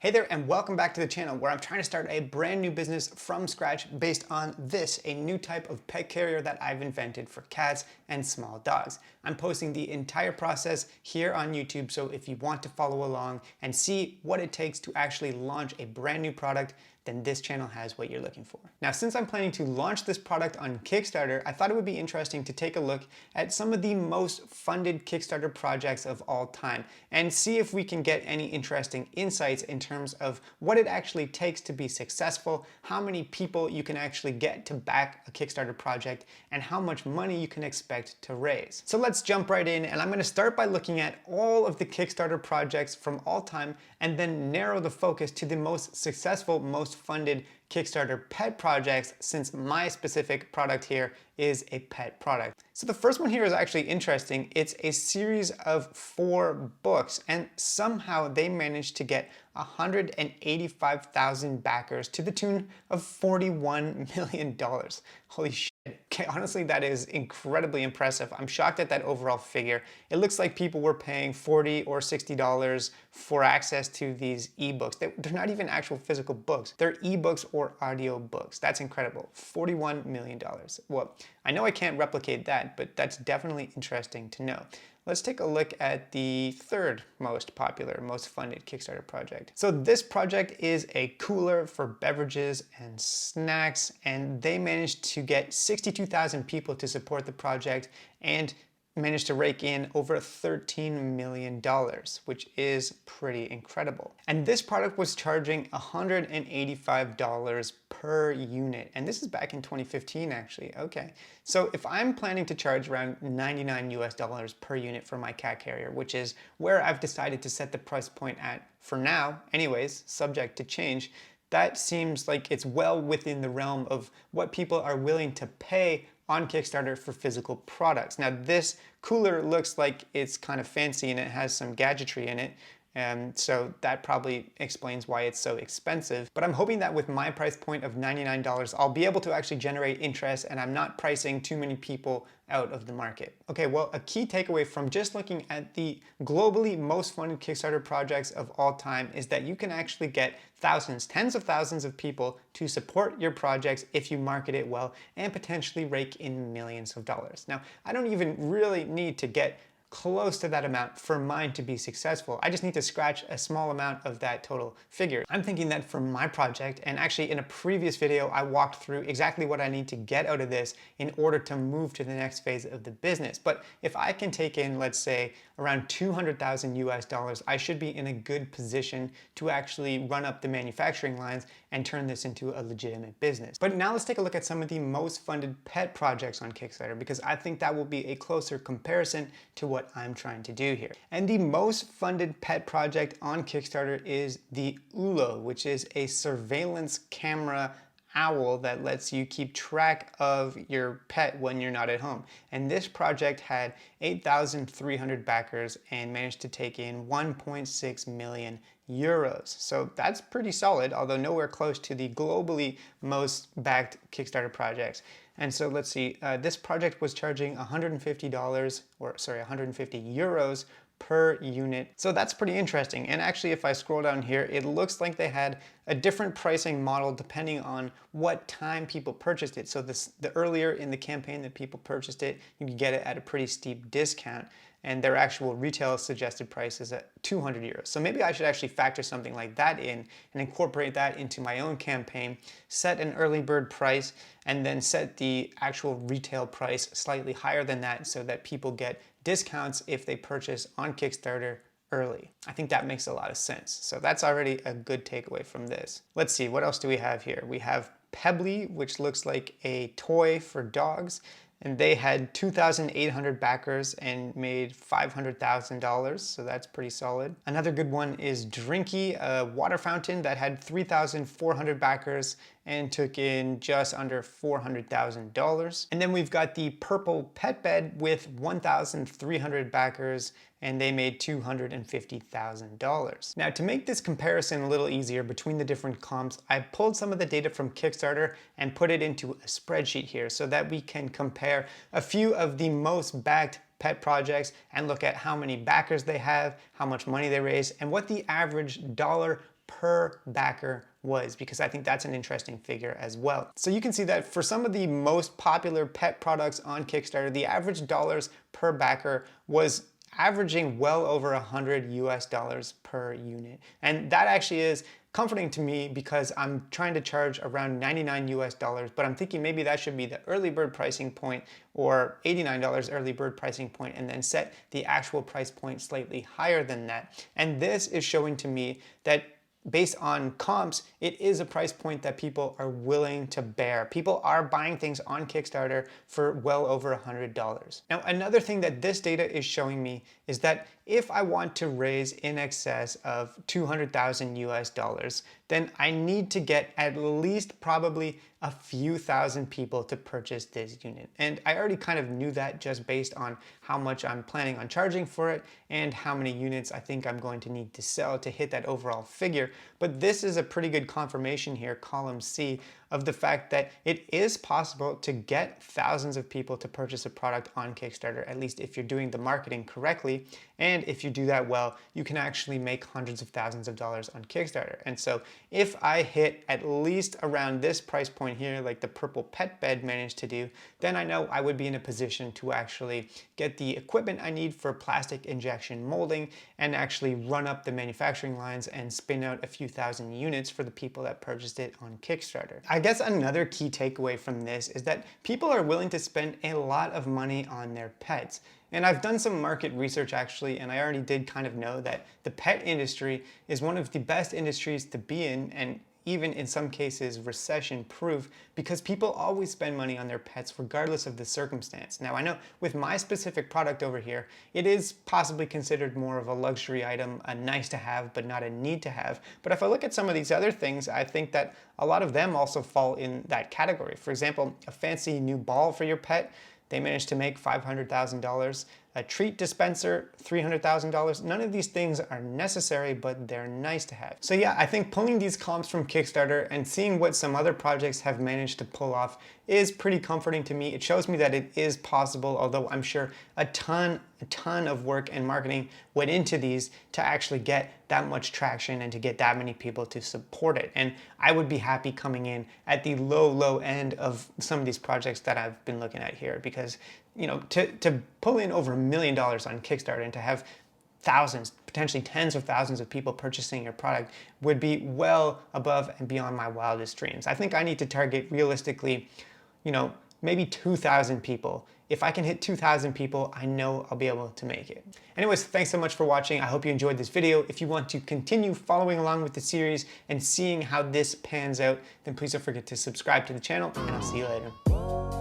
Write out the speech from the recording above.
Hey there, and welcome back to the channel where I'm trying to start a brand new business from scratch based on this, a new type of pet carrier that I've invented for cats and small dogs. I'm posting the entire process here on YouTube, so if you want to follow along and see what it takes to actually launch a brand new product, then this channel has what you're looking for. Now, since I'm planning to launch this product on Kickstarter, I thought it would be interesting to take a look at some of the most funded Kickstarter projects of all time and see if we can get any interesting insights in terms of what it actually takes to be successful, how many people you can actually get to back a Kickstarter project, and how much money you can expect to raise. So let's jump right in, and I'm going to start by looking at all of the Kickstarter projects from all time and then narrow the focus to the most successful, most funded Kickstarter pet projects, since my specific product here is a pet product. So the first one here is actually interesting. It's a series of 4 books, and somehow they managed to get 185,000 backers to the tune of $41 million. Holy shit. Okay, honestly, that is incredibly impressive. I'm shocked at that overall figure. It looks like people were paying $40 or $60 for access to these ebooks. They're not even actual physical books. They're ebooks or audio books. That's incredible. $41 million. Well, I know I can't replicate that, but that's definitely interesting to know. Let's take a look at the third most popular, most funded Kickstarter project. So this project is a cooler for beverages and snacks, and they managed to get 62,000 people to support the project and managed to rake in over $13 million, which is pretty incredible. And this product was charging $185 per unit. And this is back in 2015, actually. Okay. So if I'm planning to charge around $99 US per unit for my cat carrier, which is where I've decided to set the price point at for now, anyways, subject to change, that seems like it's well within the realm of what people are willing to pay on Kickstarter for physical products. Now, this cooler looks like it's kind of fancy and it has some gadgetry in it. So that probably explains why it's so expensive. But I'm hoping that with my price point of $99, I'll be able to actually generate interest and I'm not pricing too many people out of the market. Okay, well, a key takeaway from just looking at the globally most funded Kickstarter projects of all time is that you can actually get thousands, tens of thousands of people to support your projects if you market it well and potentially rake in millions of dollars. Now, I don't even really need to get close to that amount for mine to be successful. I just need to scratch a small amount of that total figure. I'm thinking that for my project, and actually in a previous video, I walked through exactly what I need to get out of this in order to move to the next phase of the business. But if I can take in, let's say, around 200,000 US dollars, I should be in a good position to actually run up the manufacturing lines and turn this into a legitimate business. But now let's take a look at some of the most funded pet projects on Kickstarter, because I think that will be a closer comparison to what I'm trying to do here. And the most funded pet project on Kickstarter is the Ulo, which is a surveillance camera owl that lets you keep track of your pet when you're not at home. And this project had 8,300 backers and managed to take in 1.6 million euros. So that's pretty solid, although nowhere close to the globally most backed Kickstarter projects. And so let's see, this project was charging $150, or sorry, 150 euros per unit. So that's pretty interesting. And actually, if I scroll down here, it looks like they had a different pricing model depending on what time people purchased it. So the earlier in the campaign that people purchased it, you could get it at a pretty steep discount. And their actual retail suggested price is at 200 euros. So maybe I should actually factor something like that in and incorporate that into my own campaign, set an early bird price, and then set the actual retail price slightly higher than that so that people get discounts if they purchase on Kickstarter early. I think that makes a lot of sense. So that's already a good takeaway from this. Let's see, what else do we have here? We have Pebbly, which looks like a toy for dogs. And they had 2,800 backers and made $500,000, so that's pretty solid. Another good one is Drinky, a water fountain that had 3,400 backers and took in just under $400,000. And then we've got the Purple Pet Bed with 1,300 backers and they made $250,000. Now, to make this comparison a little easier between the different comps, I pulled some of the data from Kickstarter and put it into a spreadsheet here so that we can compare a few of the most backed pet projects and look at how many backers they have, how much money they raise, and what the average dollar per backer was, because I think that's an interesting figure as well. So you can see that for some of the most popular pet products on Kickstarter, the average dollars per backer was averaging well over $100 per unit. And that actually is comforting to me because I'm trying to charge around $99, but I'm thinking maybe that should be the early bird pricing point, or $89 early bird pricing point, and then set the actual price point slightly higher than that. And this is showing to me that based on comps, it is a price point that people are willing to bear. People are buying things on Kickstarter for well over $100. Now, another thing that this data is showing me is that if I want to raise in excess of 200,000 US dollars, then I need to get at least probably a few thousand people to purchase this unit. And I already kind of knew that just based on how much I'm planning on charging for it and how many units I think I'm going to need to sell to hit that overall figure. But this is a pretty good confirmation here, column C, of the fact that it is possible to get thousands of people to purchase a product on Kickstarter, at least if you're doing the marketing correctly. And if you do that well, you can actually make hundreds of thousands of dollars on Kickstarter. And so if I hit at least around this price point here, like the purple pet bed managed to do, then I know I would be in a position to actually get the equipment I need for plastic injection molding and actually run up the manufacturing lines and spin out a few thousand units for the people that purchased it on Kickstarter. I guess another key takeaway from this is that people are willing to spend a lot of money on their pets. And I've done some market research actually, and I already did kind of know that the pet industry is one of the best industries to be in, and even in some cases recession proof, because people always spend money on their pets regardless of the circumstance. Now I know with my specific product over here, it is possibly considered more of a luxury item, a nice to have but not a need to have. But if I look at some of these other things, I think that a lot of them also fall in that category. For example, a fancy new ball for your pet, they managed to make $500,000. A treat dispenser, $300,000. None of these things are necessary, but they're nice to have. So yeah, I think pulling these comps from Kickstarter and seeing what some other projects have managed to pull off is pretty comforting to me. It shows me that it is possible, although I'm sure a ton of work and marketing went into these to actually get that much traction and to get that many people to support it. And I would be happy coming in at the low end of some of these projects that I've been looking at here, because you know, to pull in over $1 million on Kickstarter and to have thousands, potentially tens of thousands of people purchasing your product would be well above and beyond my wildest dreams. I think I need to target realistically, you know, maybe 2,000 people. If I can hit 2,000 people, I know I'll be able to make it. Anyways, thanks so much for watching. I hope you enjoyed this video. If you want to continue following along with the series and seeing how this pans out, then please don't forget to subscribe to the channel, and I'll see you later.